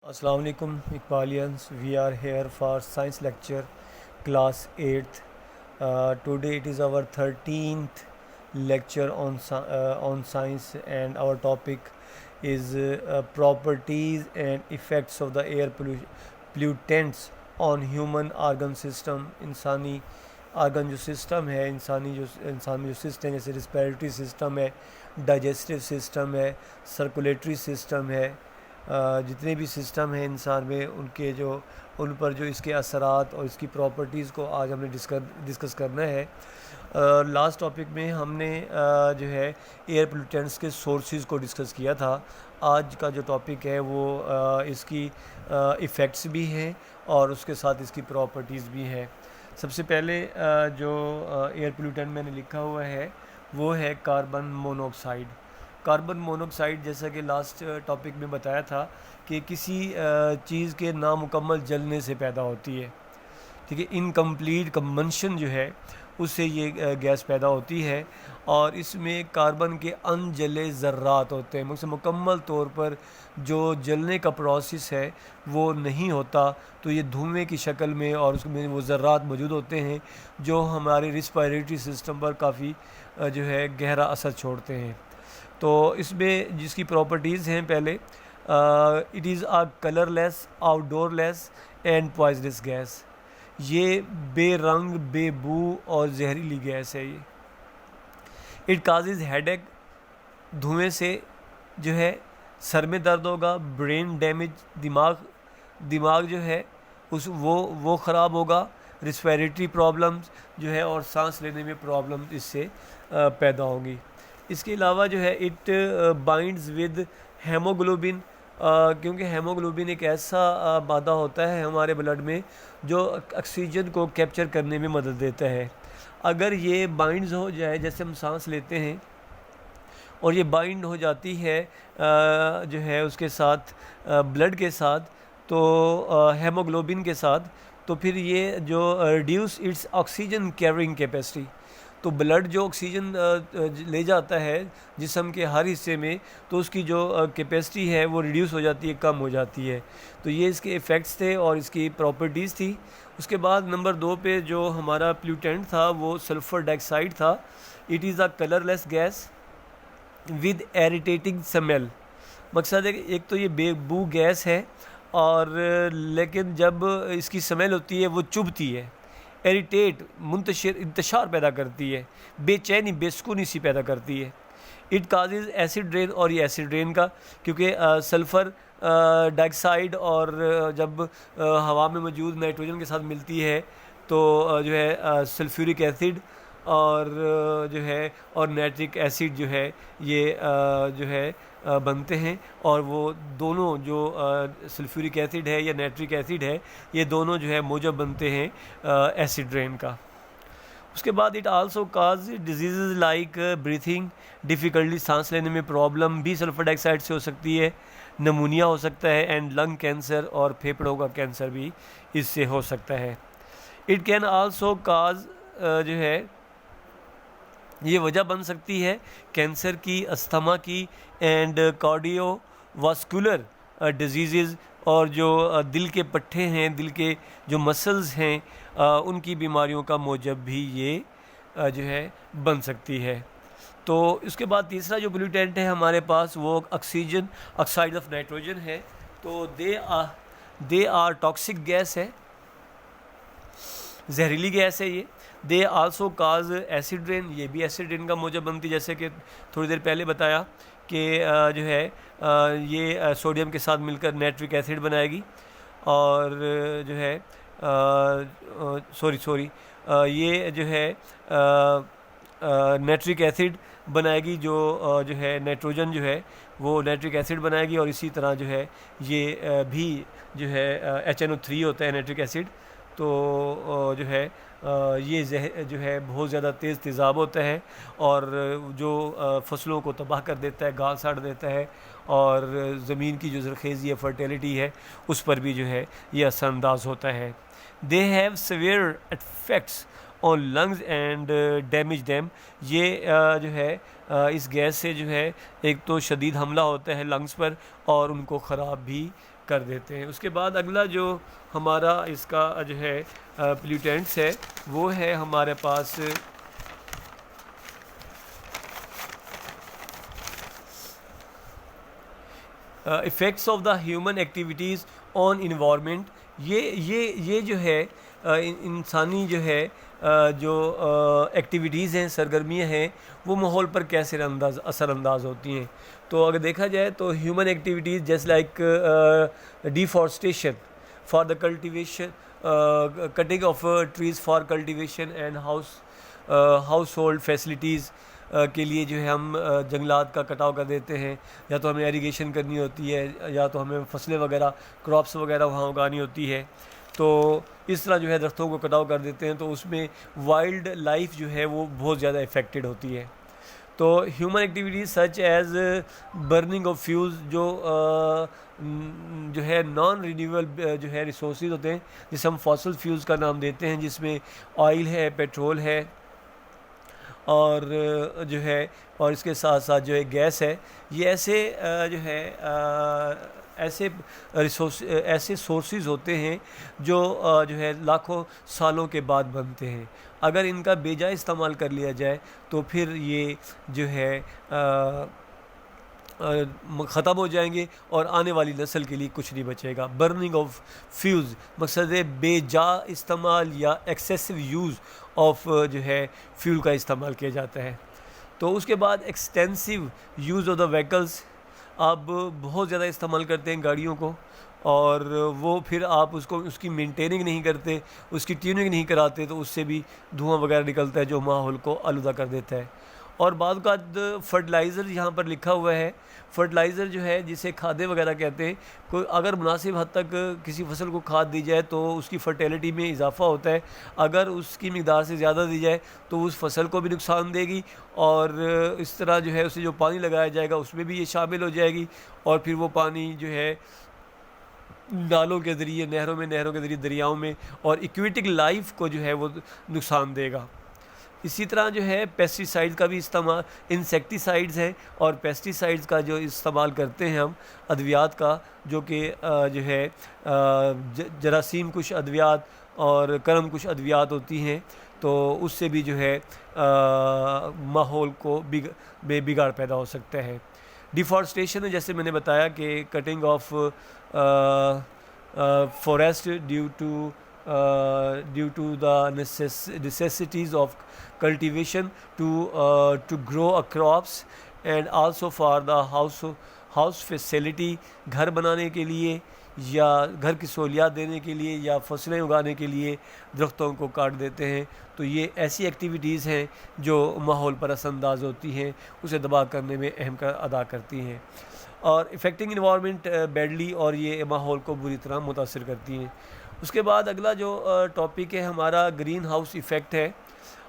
Assalamu alaikum Iqbalians. We are here for science lecture class 8th. Today it is our 13th lecture on science, and our topic is properties and effects of the pollutants on human organ system. इंसानी argon जो system है, इंसान में जो system जैसे respiratory system है, digestive system है, circulatory system है, जितने भी सिस्टम हैं इंसान में उन पर जो इसके असरात और इसकी प्रॉपर्टीज़ को आज हमने डिस्कस करना है। लास्ट टॉपिक में हमने जो है एयर पोल्यूटेंट्स के सोर्सेज को डिस्कस किया था। आज का जो टॉपिक है वो इसकी इफ़ेक्ट्स भी हैं और उसके साथ इसकी प्रॉपर्टीज़ भी हैं। सबसे पहले जो एयर पोल्यूटेंट मैंने लिखा हुआ है वो है कार्बन मोनोऑक्साइड। कार्बन मोनोऑक्साइड, जैसा कि लास्ट टॉपिक में बताया था कि किसी चीज़ के नामुकम्मल जलने से पैदा होती है, ठीक है। इनकम्प्लीट कंबंशन जो है उससे ये गैस पैदा होती है और इसमें कार्बन के अनजले ज़र्रात होते हैं। मतलब मुकम्मल तौर पर जो जलने का प्रोसेस है वो नहीं होता, तो ये धुएं की शक्ल में और उसमें वो ज़र्रात मौजूद होते हैं जो हमारे रिस्पिरेटरी सिस्टम पर काफ़ी जो है गहरा असर छोड़ते हैं। तो इसमें जिसकी प्रॉपर्टीज़ हैं, पहले it is a colourless, odourless and poisonous gas. ये बेरंग, बेबू और जहरीली गैस है। ये इट काजेज़ हेडेक, धुएं से जो है सर में दर्द होगा, ब्रेन डैमेज, दिमाग जो है वो ख़राब होगा, रिस्पिरेटरी प्रॉब्लम्स जो है और सांस लेने में प्रॉब्लम इससे पैदा होंगी। इसके अलावा जो है इट बाइंड्स विद हेमोग्लोबिन, क्योंकि हेमोग्लोबिन एक ऐसा मादा होता है हमारे ब्लड में जो ऑक्सीजन को कैप्चर करने में मदद देता है। अगर ये बाइंड्स हो जाए, जैसे हम सांस लेते हैं और ये बाइंड हो जाती है जो है उसके साथ ब्लड के साथ, तो हेमोग्लोबिन के साथ, तो फिर ये जो reduce it's oxygen carrying capacity, तो ब्लड जो ऑक्सीजन ले जाता है जिस्म के हर हिस्से में, तो उसकी जो कैपेसिटी है वो रिड्यूस हो जाती है, कम हो जाती है। तो ये इसके इफ़ेक्ट्स थे और इसकी प्रॉपर्टीज़ थी। उसके बाद नंबर 2 पे जो हमारा पोल्यूटेंट था वो सल्फ़र डाइऑक्साइड था। It is a colourless gas with irritating smell. मकसद है कि एक तो ये बेबू गैस है और लेकिन जब इसकी स्मेल होती है वो चुभती है, इरिटेट, इंतशार पैदा करती है, बेचैनी, बेसुकूनी सी पैदा करती है। इट काजेज़ एसिड रेन, और ये एसिड रेन का, क्योंकि सल्फ़र डाइऑक्साइड और जब हवा में मौजूद नाइट्रोजन के साथ मिलती है तो जो है सल्फ्यूरिक एसिड और जो है और नाइट्रिक एसिड जो है ये जो है बनते हैं, और वो दोनों जो सल्फ्यूरिक एसिड है या नाइट्रिक एसिड है, ये दोनों जो है मौजब बनते हैं एसिड रेन का। उसके बाद it also cause disease like breathing difficulty, सांस लेने में प्रॉब्लम भी सल्फर डाइऑक्साइड से हो सकती है, नमूनिया हो सकता है, एंड लंग कैंसर और फेफड़ों का कैंसर भी इससे हो सकता है। इट कैन आल्सो काज जो है ये वजह बन सकती है कैंसर की, अस्थमा की एंड कार्डियोवास्कुलर डिजीज़, और जो दिल के पट्टे हैं, दिल के जो मसल्स हैं, उनकी बीमारियों का मौजब भी ये जो है बन सकती है। तो इसके बाद तीसरा जो पोल्यूटेंट है हमारे पास वो ऑक्सीजन, ऑक्साइड ऑफ नाइट्रोजन है। तो दे आर टॉक्सिक गैस है, जहरीली गैस है ये। They also cause acid rain, ये भी एसिड रेन का मौजब बनती है, जैसे कि थोड़ी देर पहले बताया कि जो है ये सोडियम के साथ मिलकर नाइट्रिक एसिड बनाएगी, और जो है ये जो है नाइट्रिक एसिड बनाएगी, जो है नाइट्रोजन जो है वो नाइट्रिक एसिड बनाएगी, और इसी तरह जो है ये भी जो है HNO3 होता है नाइट्रिक एसिड। तो जो है ये जो है बहुत ज़्यादा तेज़ तेज़ाब होता है और जो फसलों को तबाह कर देता है, गाल साड़ देता है, और ज़मीन की जो ज़रख़ेज़ी है, फर्टिलिटी है, उस पर भी जो है ये असरअंदाज होता है। They have severe effects on lungs and damage them, ये जो है इस गैस से जो है एक तो शदीद हमला होता है लंग्स पर और उनको ख़राब भी कर देते हैं। उसके बाद अगला जो हमारा इसका जो है पोल्यूटेंट्स है वो है हमारे पास effects of the human activities on environment. ये जो है इंसानी जो है जो एक्टिविटीज़ हैं, सरगर्मियाँ हैं, वो माहौल पर कैसे असरअंदाज होती हैं। तो अगर देखा जाए तो ह्यूमन एक्टिविटीज़ जैसे like deforestation for the cultivation, cutting of trees for cultivation and house hold facilities के लिए जो है हम जंगलात का कटाव कर देते हैं, या तो हमें एरीगेशन करनी होती है या तो हमें फसलें वगैरह क्रॉप्स वगैरह वहाँ उगानी होती है। तो इस तरह जो है दरख्तों को कटाव कर देते हैं, तो उसमें वाइल्ड लाइफ जो है वो बहुत ज़्यादा इफ़ेक्टेड होती है। तो human activities such as burning of fuels, जो है नॉन रिन्यूएबल जो है रिसोर्सेज होते हैं, जिसे हम फॉसिल फ्यूल्स का नाम देते हैं, जिसमें ऑयल है, पेट्रोल है और जो है और इसके साथ साथ जो है गैस है। ये ऐसे जो है ऐसे सोर्सेज होते हैं जो है लाखों सालों के बाद बनते हैं। अगर इनका बेजा इस्तेमाल कर लिया जाए तो फिर ये जो है ख़त्म हो जाएंगे और आने वाली नस्ल के लिए कुछ नहीं बचेगा। बर्निंग ऑफ फ्यूज़ मकसद है बेजा इस्तेमाल या एक्सेसिव यूज़ ऑफ जो है फ्यूल का इस्तेमाल किया जाता है। तो उसके बाद extensive use of the vehicles, आप बहुत ज़्यादा इस्तेमाल करते हैं गाड़ियों को और वो फिर आप उसकी मेंटेनिंग नहीं करते, उसकी ट्यूनिंग नहीं कराते, तो उससे भी धुआं वगैरह निकलता है जो माहौल को आलूदा कर देता है। और बाद का फर्टिलाइज़र यहाँ पर लिखा हुआ है, फर्टिलाइज़र जो है जिसे खादें वगैरह कहते हैं, कोई अगर मुनासिब हद तक किसी फसल को खाद दी जाए तो उसकी फर्टिलिटी में इजाफ़ा होता है, अगर उसकी मिक़दार से ज़्यादा दी जाए तो उस फसल को भी नुकसान देगी और इस तरह जो है उसे जो पानी लगाया जाएगा उसमें भी ये शामिल हो जाएगी और फिर वो पानी जो है नालों के ज़रिए, नहरों के ज़रिए, दरियाओं में और एक्वेटिक लाइफ को जो है वो नुकसान देगा। इसी तरह जो है पेस्टिसाइड्स का भी इस्तेमाल, इंसेक्टिसाइड्स हैं और पेस्टिसाइड्स का जो इस्तेमाल करते हैं हम अद्वियात का, जो कि जो है जरासीम कुछ अद्वियात और करम कुछ अद्वियात होती हैं, तो उससे भी जो है माहौल को बिगाड़ पैदा हो सकता है। डिफॉरेस्टेशन है, जैसे मैंने बताया कि cutting of forest due to the necessities of cultivation to grow crops and also for the house facility, घर बनाने के लिए या घर की सहूलियात देने के लिए या फसलें उगाने के लिए दरख्तों को काट देते हैं। तो ये ऐसी एक्टिविटीज़ हैं जो माहौल पर असरअंदाज होती हैं, उसे तबाह करने में अहम अदा करती हैं और इफ़ेक्टिंग इन्वायरमेंट बैडली, और ये माहौल को बुरी तरह मुतासिर करती हैं। उसके बाद अगला जो टॉपिक है हमारा ग्रीन हाउस इफ़ेक्ट है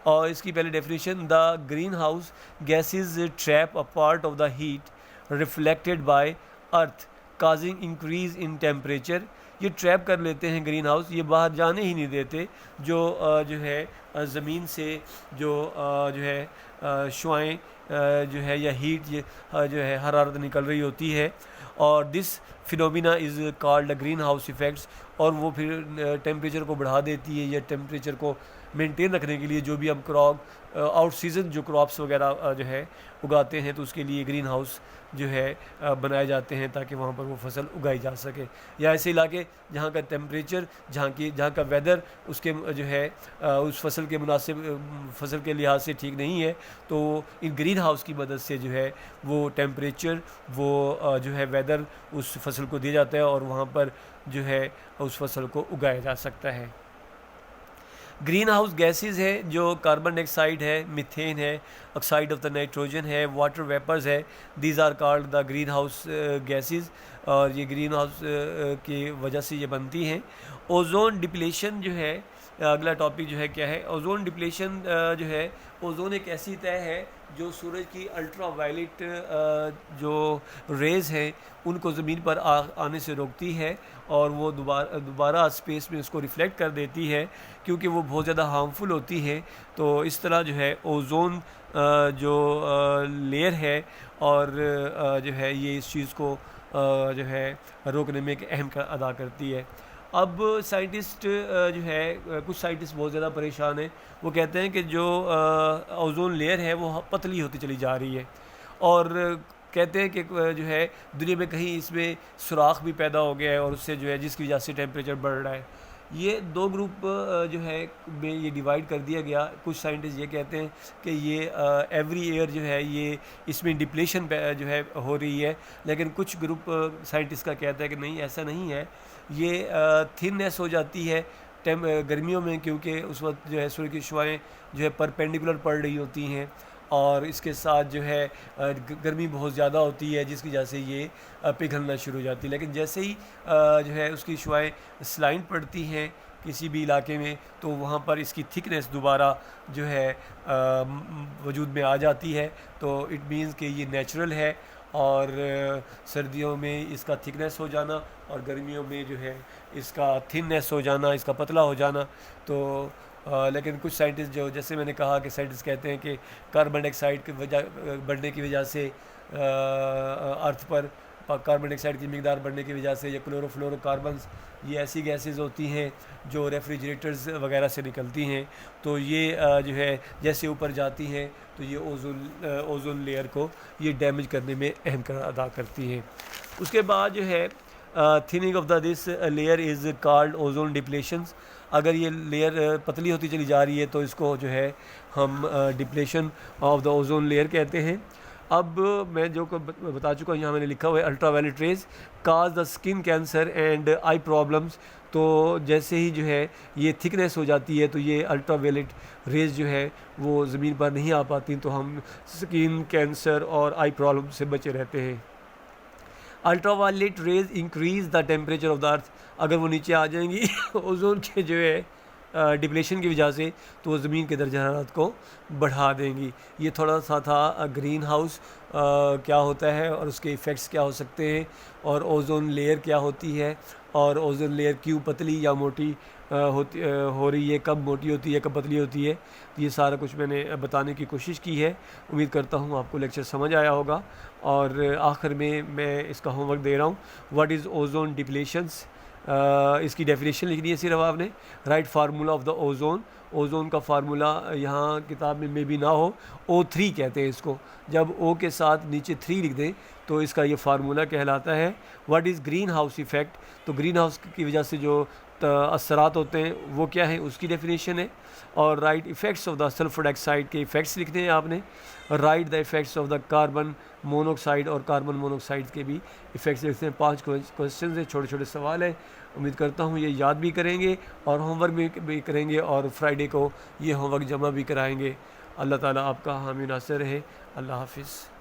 और इसकी पहले definition, the greenhouse gases trap a part of the heat reflected by earth causing increase in temperature. ये ट्रैप कर लेते हैं ग्रीन हाउस, ये बाहर जाने ही नहीं देते, जो है ज़मीन से जो है शुआएँ जो है या हीट जो है हरारत निकल रही होती है और this phenomena is called green house effects, और वो फिर टेम्परेचर को बढ़ा देती है या टेम्परेचर को मेंटेन रखने के लिए जो भी हम क्रॉप आउट सीज़न जो क्रॉप्स वगैरह जो है उगाते हैं तो उसके लिए ग्रीन हाउस जो है बनाए जाते हैं ताकि वहाँ पर वो फसल उगाई जा सके। या ऐसे इलाके जहाँ का टेम्परेचर, जहाँ का वेदर उसके जो है उस फसल के मुनासिब फसल के लिहाज से ठीक नहीं है, तो इन ग्रीन हाउस की मदद से जो है वो टेम्परेचर, वो जो है वेदर उस फसल को दिया जाता है और वहाँ पर जो है उस फसल को उगाया जा सकता है। ग्रीन हाउस गैसेस है जो कार्बन डाइऑक्साइड है, मीथेन है, ऑक्साइड ऑफ द नाइट्रोजन है, वाटर वेपर्स है, these are called the greenhouse gases, और ये ग्रीन हाउस की वजह से ये बनती हैं। ओजोन डिप्लेशन जो है अगला टॉपिक जो है क्या है, ओजोन डिप्लेशन जो है, ओजोन एक ऐसी तय है जो सूरज की अल्ट्रा वायलेट जो रेज़ हैं उनको ज़मीन पर आने से रोकती है और वो दोबारा स्पेस में उसको रिफ़्लेक्ट कर देती है क्योंकि वो बहुत ज़्यादा हार्मफुल होती है। तो इस तरह जो है ओजोन जो लेयर है और जो है ये इस चीज़ को जो है रोकने में एक अहम अदा करती है। अब साइंटिस्ट जो है कुछ साइंटिस्ट बहुत ज़्यादा परेशान हैं। वो कहते हैं कि जो ओजोन लेयर है वो पतली होती चली जा रही है, और कहते हैं कि जो है दुनिया में कहीं इसमें सुराख भी पैदा हो गया है, और उससे जो है जिसकी वजह से टेम्परेचर बढ़ रहा है। ये दो ग्रुप जो है में ये डिवाइड कर दिया गया। कुछ साइंटिस्ट ये कहते हैं कि ये एवरी ईयर जो है ये इसमें डिप्लेशन जो है हो रही है, लेकिन कुछ ग्रुप साइंटिस्ट का कहता है कि नहीं, ऐसा नहीं है। ये थिननेस हो जाती है गर्मियों में, क्योंकि उस वक्त जो है सूर्य की शुआएँ जो है परपेंडिकुलर पड़ रही होती हैं, और इसके साथ जो है गर्मी बहुत ज़्यादा होती है, जिसकी वजह से ये पिघलना शुरू हो जाती है। लेकिन जैसे ही जो है उसकी शुआएँ स्लाइड पड़ती हैं किसी भी इलाके में, तो वहाँ पर इसकी थिकनेस दोबारा जो है वजूद में आ जाती है। तो इट मीन्स कि ये नेचुरल है, और सर्दियों में इसका थिकनेस हो जाना और गर्मियों में जो है इसका थिननेस हो जाना, इसका पतला हो जाना। तो लेकिन कुछ साइंटिस्ट जो, जैसे मैंने कहा कि साइंटिस्ट कहते हैं कि कार्बन डाइऑक्साइड की वजह बढ़ने की वजह से अर्थ पर कार्बन डाइऑक्साइड की मिकदार बढ़ने की वजह से, या क्लोरोफ्लोरोकार्बन्स, ये ऐसी गैसेस होती हैं जो रेफ्रिजरेटर्स वगैरह से निकलती हैं। तो ये जो है जैसे ऊपर जाती हैं तो ये ओजोन लेयर को ये डैमेज करने में अहम किरदार अदा करती हैं। उसके बाद जो है thinning of the this layer is called ozone depletions. अगर ये लेयर पतली होती चली जा रही है तो इसको जो है हम depletion of the ozone layer कहते हैं। अब मैं जो बता चुका हूँ, यहाँ मैंने लिखा हुआ है ultraviolet rays cause the skin cancer and I problems. तो जैसे ही जो है ये थिकनेस हो जाती है तो ये अल्ट्रावायलेट रेज जो है वो ज़मीन पर नहीं आ पाती, तो हम स्किन कैंसर और आई प्रॉब्लम से बचे रहते हैं। Ultraviolet rays increase the temperature of the earth. अगर वो नीचे आ जाएंगी ओजोन के जो है डिप्लेशन की वजह से, तो वो ज़मीन के दर्जा हरारत को बढ़ा देंगी। ये थोड़ा सा था ग्रीन हाउस क्या होता है और उसके इफ़ेक्ट्स क्या हो सकते हैं, और ओजोन लेयर क्या होती है, और ओजोन लेयर क्यों पतली या मोटी हो रही है, कब मोटी होती है, कब पतली होती है। ये सारा कुछ मैंने बताने की कोशिश की है। उम्मीद करता हूँ आपको लेक्चर समझ आया होगा। और आखिर में मैं इसका होमवर्क दे रहा हूँ, व्हाट इज़ ओजोन डिप्लेशंस। इसकी डेफिनेशन लिखनी है सिर्फ आपने। Right formula of the ozone. Ozone का फार्मूला यहाँ किताब में भी ना हो, O3 कहते हैं इसको। जब O के साथ नीचे 3 लिख दें तो इसका ये फार्मूला कहलाता है। What is green house effect. तो ग्रीन हाउस की वजह से जो असरात होते हैं वो क्या है, उसकी डेफिनेशन है। और right effects of the sulphur dioxide के इफ़ेक्ट्स लिखते हैं आपने। Right the effects of the carbon monoxide, और कार्बन मोनोऑक्साइड के भी इफ़ेक्ट्स लिखते हैं। 5 क्वेश्चन हैं, छोटे छोटे सवाल हैं। उम्मीद करता हूँ ये याद भी करेंगे और होमवर्क भी करेंगे, और फ्राइडे को ये होमवर्क जमा भी कराएंगे। अल्लाह ताला आपका हामी नासिर रहे। अल्लाह हाफिज़।